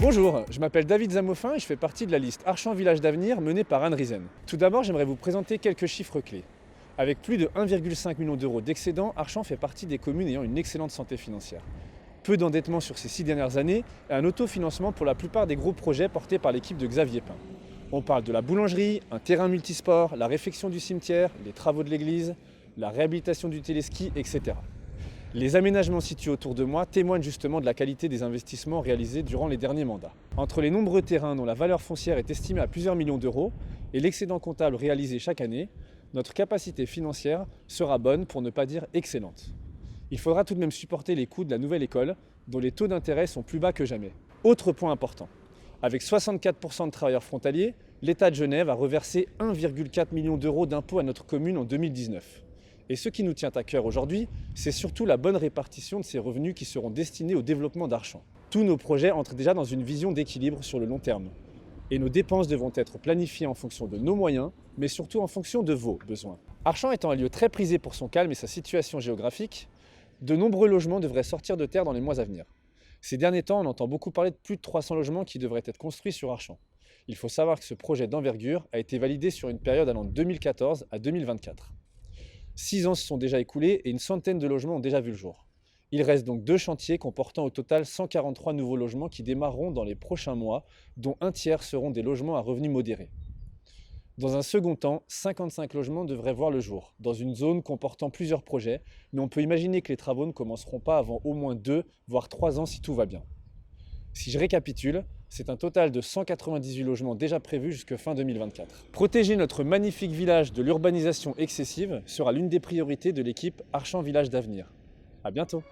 Bonjour, je m'appelle David Zamofin et je fais partie de la liste Archamps Village d'Avenir menée par Anne Riesen. Tout d'abord, j'aimerais vous présenter quelques chiffres clés. Avec plus de 1,5 million d'euros d'excédent, Archamps fait partie des communes ayant une excellente santé financière. Peu d'endettement sur ces 6 dernières années et un autofinancement pour la plupart des gros projets portés par l'équipe de Xavier Pin. On parle de la boulangerie, un terrain multisport, la réfection du cimetière, les travaux de l'église, la réhabilitation du téléski, etc. Les aménagements situés autour de moi témoignent justement de la qualité des investissements réalisés durant les derniers mandats. Entre les nombreux terrains dont la valeur foncière est estimée à plusieurs millions d'euros et l'excédent comptable réalisé chaque année, notre capacité financière sera bonne pour ne pas dire excellente. Il faudra tout de même supporter les coûts de la nouvelle école, dont les taux d'intérêt sont plus bas que jamais. Autre point important, avec 64% de travailleurs frontaliers, l'État de Genève a reversé 1,4 million d'euros d'impôts à notre commune en 2019. Et ce qui nous tient à cœur aujourd'hui, c'est surtout la bonne répartition de ces revenus qui seront destinés au développement d'Archamps. Tous nos projets entrent déjà dans une vision d'équilibre sur le long terme. Et nos dépenses devront être planifiées en fonction de nos moyens, mais surtout en fonction de vos besoins. Archamps étant un lieu très prisé pour son calme et sa situation géographique, de nombreux logements devraient sortir de terre dans les mois à venir. Ces derniers temps, on entend beaucoup parler de plus de 300 logements qui devraient être construits sur Archamps. Il faut savoir que ce projet d'envergure a été validé sur une période allant de 2014 à 2024. 6 ans se sont déjà écoulés et une centaine de logements ont déjà vu le jour. Il reste donc 2 chantiers comportant au total 143 nouveaux logements qui démarreront dans les prochains mois, dont un tiers seront des logements à revenus modérés. Dans un second temps, 55 logements devraient voir le jour, dans une zone comportant plusieurs projets, mais on peut imaginer que les travaux ne commenceront pas avant au moins 2, voire 3 ans si tout va bien. Si je récapitule, c'est un total de 198 logements déjà prévus jusqu'à fin 2024. Protéger notre magnifique village de l'urbanisation excessive sera l'une des priorités de l'équipe Archamps Village d'Avenir. À bientôt!